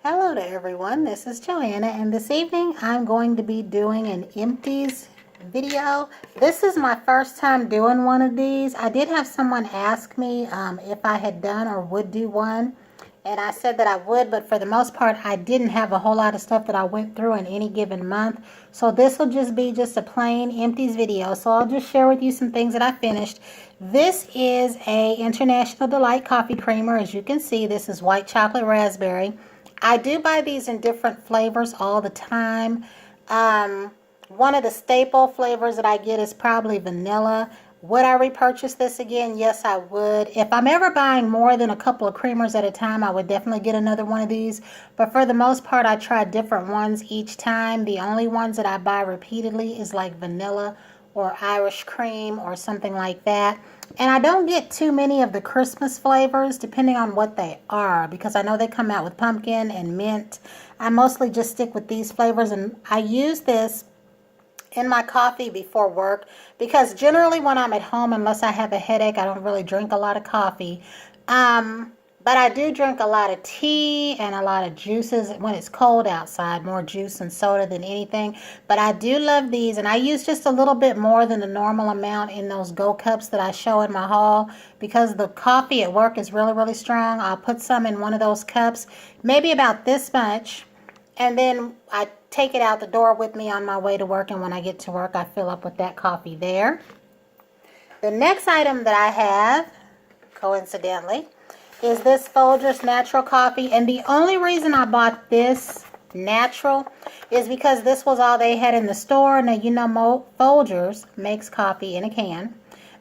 Hello to everyone, this is Joanna, and this evening I'm going to be doing an empties video. This is my first time doing one of these. I did have someone ask me if I had done or would do one, and I said that I would, but for the most part I didn't have a whole lot of stuff that I went through in any given month. So this will just be a plain empties video. So I'll just share with you some things that I finished. This is a International Delight coffee creamer. As you can see, this is white chocolate raspberry. I do buy these in different flavors all the time. One of the staple flavors that I get is probably vanilla. Would I repurchase this again? Yes, I would. If I'm ever buying more than a couple of creamers at a time, I would definitely get another one of these. But for the most part, I try different ones each time. The only ones that I buy repeatedly is like vanilla or Irish cream or something like that. And I don't get too many of the Christmas flavors depending on what they are, because I know they come out with pumpkin and mint. I mostly just stick with these flavors, and I use this in my coffee before work because generally when I'm at home, unless I have a headache, I don't really drink a lot of coffee. But I do drink a lot of tea and a lot of juices when it's cold outside, more juice and soda than anything. But I do love these, and I use just a little bit more than the normal amount in those Go cups that I show in my haul because the coffee at work is really, really strong. I'll put some in one of those cups, maybe about this much, and then I take it out the door with me on my way to work, and when I get to work, I fill up with that coffee there. The next item that I have, coincidentally, is this Folgers Natural Coffee. And the only reason I bought this natural is because this was all they had in the store. Now, you know, Folgers makes coffee in a can.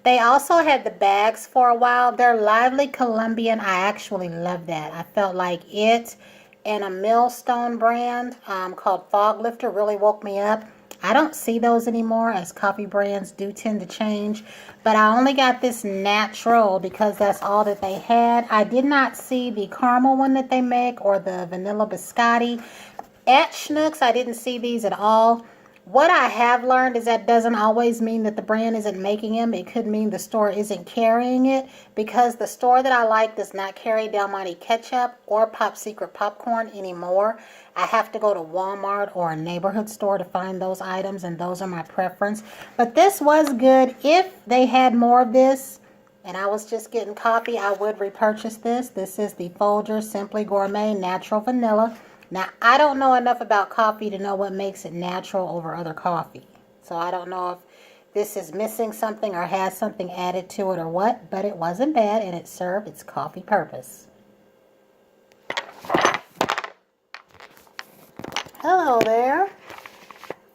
They also had the bags for a while. They're Lively Colombian. I actually love that. I felt like it and a Millstone brand called Fog Lifter really woke me up. I don't see those anymore, as coffee brands do tend to change. But I only got this natural because that's all that they had. I did not see the caramel one that they make or the vanilla biscotti. At Schnucks, I didn't see these at all. What I have learned is that doesn't always mean that the brand isn't making them. It could mean the store isn't carrying it, because the store that I like does not carry Del Monte ketchup or Pop Secret popcorn anymore. I have to go to Walmart or a neighborhood store to find those items, and those are my preference. But this was good. If they had more of this and I was just getting coffee, I would repurchase this. This is the Folgers Simply Gourmet Natural Vanilla. Now, I don't know enough about coffee to know what makes it natural over other coffee. So I don't know if this is missing something or has something added to it or what, but it wasn't bad and it served its coffee purpose. Hello there.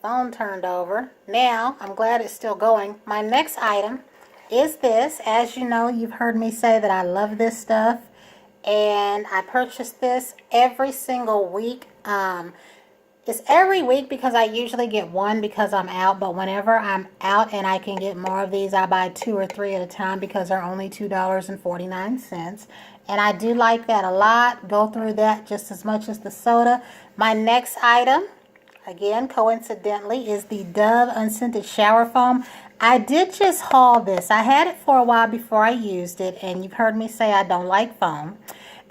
Phone turned over. Now, I'm glad it's still going. My next item is this. As you know, you've heard me say that I love this stuff. And I purchase this every single week. It's every week because I usually get one because I'm out. But whenever I'm out and I can get more of these, I buy 2 or 3 at a time because they're only $2.49. And I do like that a lot. Go through that just as much as the soda. My next item, again, coincidentally, is the Dove Unscented Shower Foam. I did just haul this. I had it for a while before I used it, and you've heard me say I don't like foam.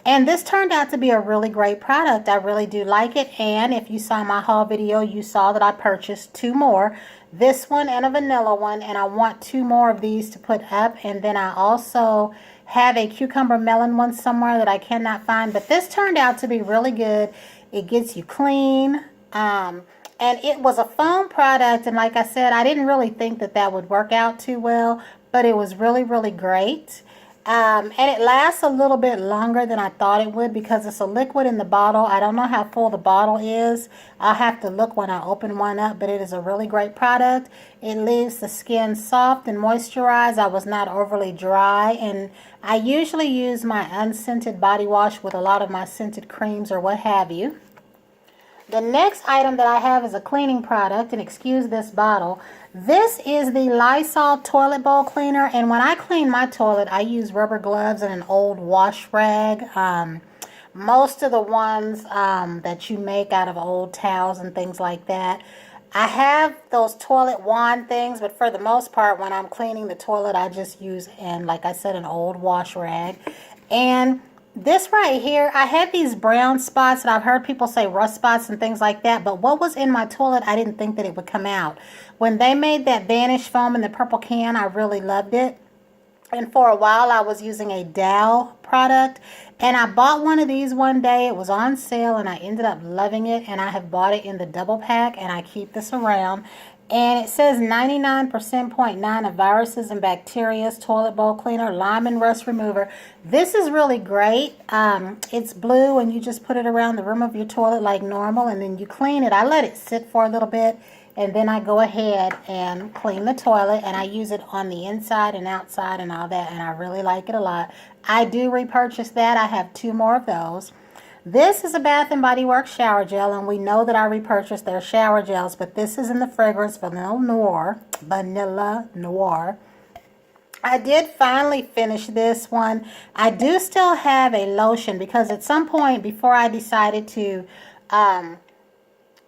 And this turned out to be a really great product. I really do like it, and if you saw my haul video, you saw that I purchased 2 more. This one and a vanilla one, and I want 2 more of these to put up. And then I also have a cucumber melon one somewhere that I cannot find, but this turned out to be really good. It gets you clean. And it was a foam product, and like I said, I didn't really think that that would work out too well, but it was really, really great. And it lasts a little bit longer than I thought it would because it's a liquid in the bottle. I don't know how full the bottle is. I'll have to look when I open one up, but it is a really great product. It leaves the skin soft and moisturized. I was not overly dry, and I usually use my unscented body wash with a lot of my scented creams or what have you. The next item that I have is a cleaning product, and excuse this bottle. This is the Lysol toilet bowl cleaner, and when I clean my toilet, I use rubber gloves and an old wash rag. Most of the ones that you make out of old towels and things like that. I have those toilet wand things, but for the most part, when I'm cleaning the toilet, I just use, and like I said, an old wash rag. And This right here, I had these brown spots, and I've heard people say rust spots and things like that, but what was in my toilet, I didn't think that it would come out. When they made that Vanish foam in the purple can, I really loved it. And for a while, I was using a Dow product, and I bought one of these one day. It was on sale, and I ended up loving it, and I have bought it in the double pack, and I keep this around. And it says 99.9% of viruses and bacteria, toilet bowl cleaner, lime and rust remover. This is really great. It's blue, and you just put it around the rim of your toilet like normal, and then you clean it. I let it sit for a little bit, and then I go ahead and clean the toilet, and I use it on the inside and outside and all that, and I really like it a lot. I do repurchase that. I have 2 more of those. This is a Bath & Body Works shower gel, and we know that I repurchased their shower gels, but this is in the fragrance Vanilla Noir. Vanilla Noir. I did finally finish this one. I do still have a lotion because at some point before I decided to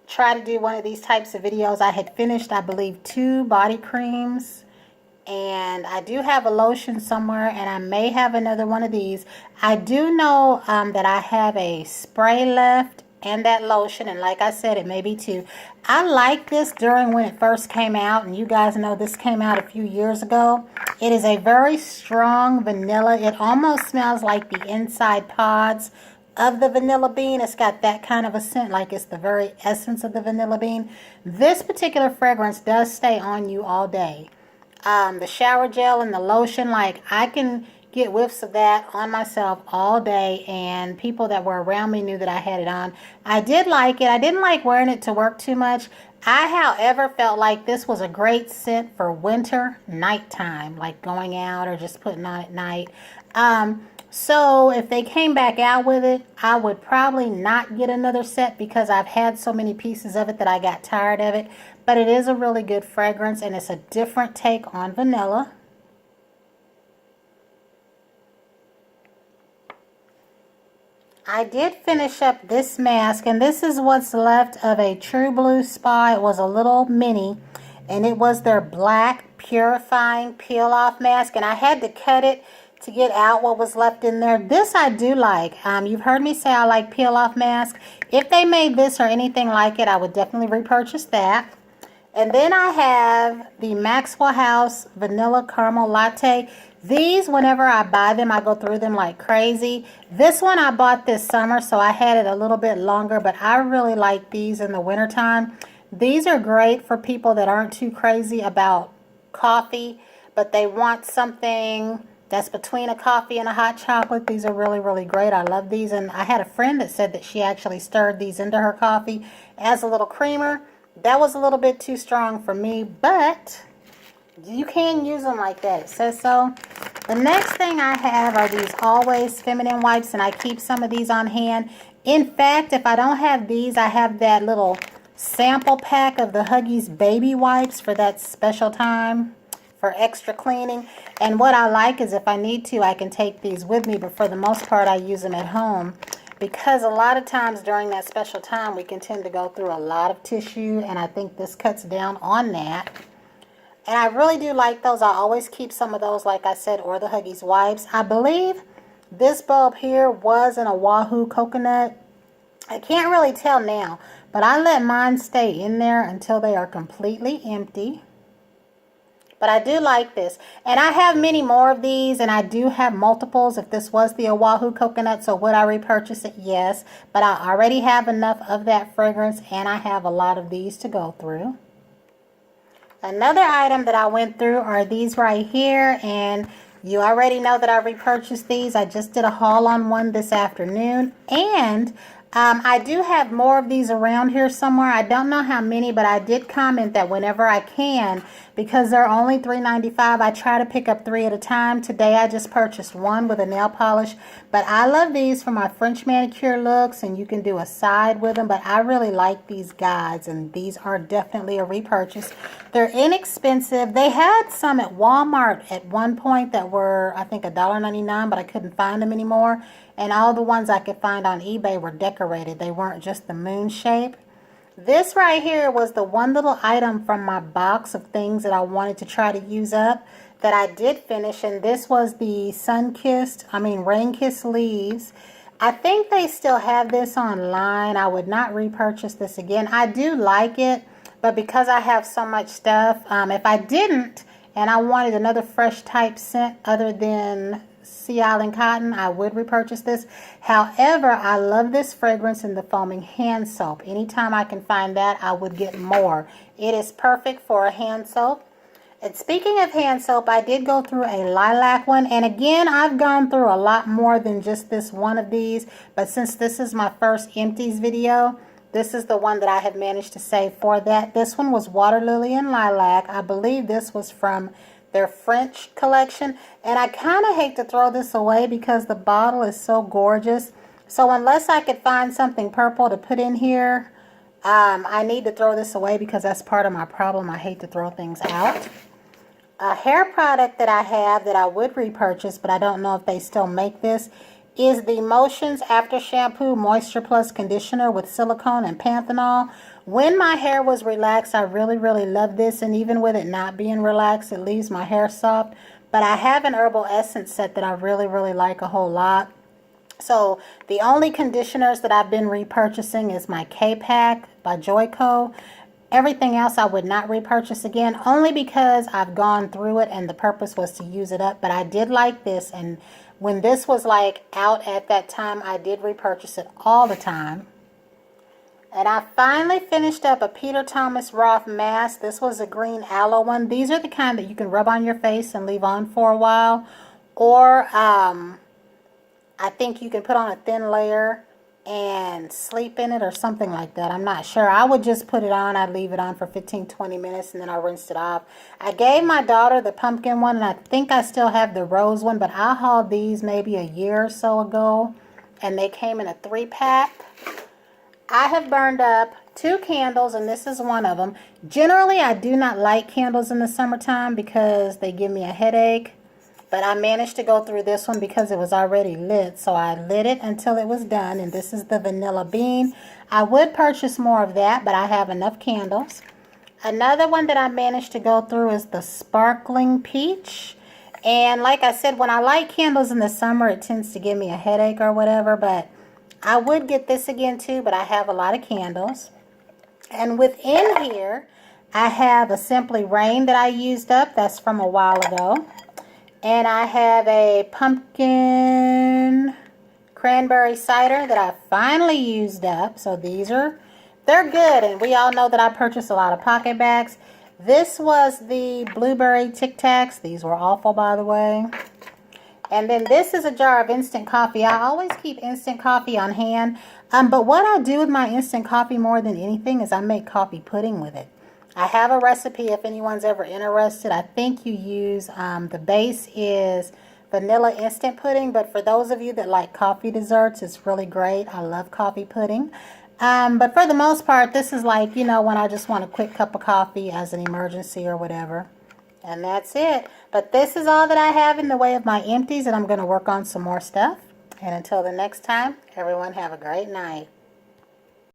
try to do one of these types of videos, I had finished, I believe, 2 body creams. And I do have a lotion somewhere, and I may have another one of these. I do know that I have a spray left and that lotion, and like I said, it may be 2. I like this during when it first came out, and you guys know this came out a few years ago. It is a very strong vanilla. It almost smells like the inside pods of the vanilla bean. It's got that kind of a scent, like it's the very essence of the vanilla bean. This particular fragrance does stay on you all day. The shower gel and the lotion, like I can get whiffs of that on myself all day, and people that were around me knew that I had it on. I did like it. I didn't like wearing it to work too much. I, however, felt like this was a great scent for winter nighttime, like going out or just putting on at night. So if they came back out with it, I would probably not get another set because I've had so many pieces of it that I got tired of it. But it is a really good fragrance, and it's a different take on vanilla. I did finish up this mask, and this is what's left of a True Blue Spa. It was a little mini, and it was their black purifying peel-off mask, and I had to cut it to get out what was left in there. This I do like. You've heard me say I like peel-off masks. If they made this or anything like it, I would definitely repurchase that. And then I have the Maxwell House Vanilla Caramel Latte. These, whenever I buy them, I go through them like crazy. This one I bought this summer, so I had it a little bit longer, but I really like these in the wintertime. These are great for people that aren't too crazy about coffee, but they want something that's between a coffee and a hot chocolate. These are really, really great. I love these, and I had a friend that said that she actually stirred these into her coffee as a little creamer. That was a little bit too strong for me, but you can use them like that. It says so. The next thing I have are these Always Feminine wipes, and I keep some of these on hand. In fact, if I don't have these, I have that little sample pack of the Huggies baby wipes for that special time for extra cleaning. And what I like is if I need to, I can take these with me, but for the most part, I use them at home. Because a lot of times during that special time, we can tend to go through a lot of tissue, and I think this cuts down on that. And I really do like those. I always keep some of those, like I said, or the Huggies wipes. I believe this bulb here was in a Wahoo Coconut. I can't really tell now, but I let mine stay in there until they are completely empty. But I do like this. And I have many more of these, and I do have multiples. If this was the Wahoo Coconut, so would I repurchase it? Yes. But I already have enough of that fragrance, and I have a lot of these to go through. Another item that I went through are these right here, and you already know that I repurchased these. I just did a haul on one this afternoon, and I do have more of these around here somewhere. I don't know how many, but I did comment that whenever I can, because they're only $3.95, I try to pick up 3 at a time. Today I just purchased one with a nail polish, but I love these for my French manicure looks, and you can do a side with them, but I really like these guides, and these are definitely a repurchase. They're inexpensive. They had some at Walmart at one point that were, I think, $1.99, but I couldn't find them anymore. And all the ones I could find on eBay were decorated. They weren't just the moon shape. This right here was the one little item from my box of things that I wanted to try to use up. that I did finish, and this was the Rain-Kissed Leaves. I think they still have this online. I would not repurchase this again. I do like it, but because I have so much stuff, if I didn't and I wanted another fresh type scent other than Sea Island Cotton, I would repurchase this. However, I love this fragrance in the foaming hand soap. Anytime I can find that, I would get more. It is perfect for a hand soap. And speaking of hand soap, I did go through a lilac one. And again, I've gone through a lot more than just this one of these. But since this is my first empties video, this is the one that I have managed to save for that. This one was Water Lily and Lilac. I believe this was from their French collection. And I kind of hate to throw this away because the bottle is so gorgeous. So unless I could find something purple to put in here, I need to throw this away because that's part of my problem. I hate to throw things out. A hair product that I have that I would repurchase, but I don't know if they still make this, is the Motions After Shampoo Moisture Plus Conditioner with silicone and panthenol. When my hair was relaxed, I really love this, and even with it not being relaxed, it leaves my hair soft. But I have an herbal essence set that I really like a whole lot. So the only conditioners that I've been repurchasing is my K-Pack by Joico. Everything else I would not repurchase again, only because I've gone through it and the purpose was to use it up. But I did like this, and when this was like out at that time, I did repurchase it all the time. And I finally finished up a Peter Thomas Roth mask. This was a green aloe one. These are the kind that you can rub on your face and leave on for a while. Or I think you can put on a thin layer and sleep in it or something like that. I'm not sure. I would just put it on. I'd leave it on for 15-20 minutes and then I rinsed it off. I gave my daughter the pumpkin one, and I think I still have the rose one, but I hauled these maybe a year or so ago, and they came in a 3-pack. I have burned up 2 candles, and this is one of them. Generally, I do not like candles in the summertime because they give me a headache. But I managed to go through this one because it was already lit. So I lit it until it was done. And this is the Vanilla Bean. I would purchase more of that, but I have enough candles. Another one that I managed to go through is the Sparkling Peach. And like I said, when I light candles in the summer, it tends to give me a headache or whatever. But I would get this again too, but I have a lot of candles. And within here, I have a Simply Rain that I used up. That's from a while ago. And I have a pumpkin cranberry cider that I finally used up. So they're good. And we all know that I purchased a lot of pocket bags. This was the blueberry Tic Tacs. These were awful, by the way. And then this is a jar of instant coffee. I always keep instant coffee on hand. But what I do with my instant coffee more than anything is I make coffee pudding with it. I have a recipe if anyone's ever interested. I think you use, the base is vanilla instant pudding, but for those of you that like coffee desserts, it's really great. I love coffee pudding. But for the most part, this is like, when I just want a quick cup of coffee as an emergency or whatever. And that's it. But this is all that I have in the way of my empties, and I'm going to work on some more stuff. And until the next time, everyone have a great night.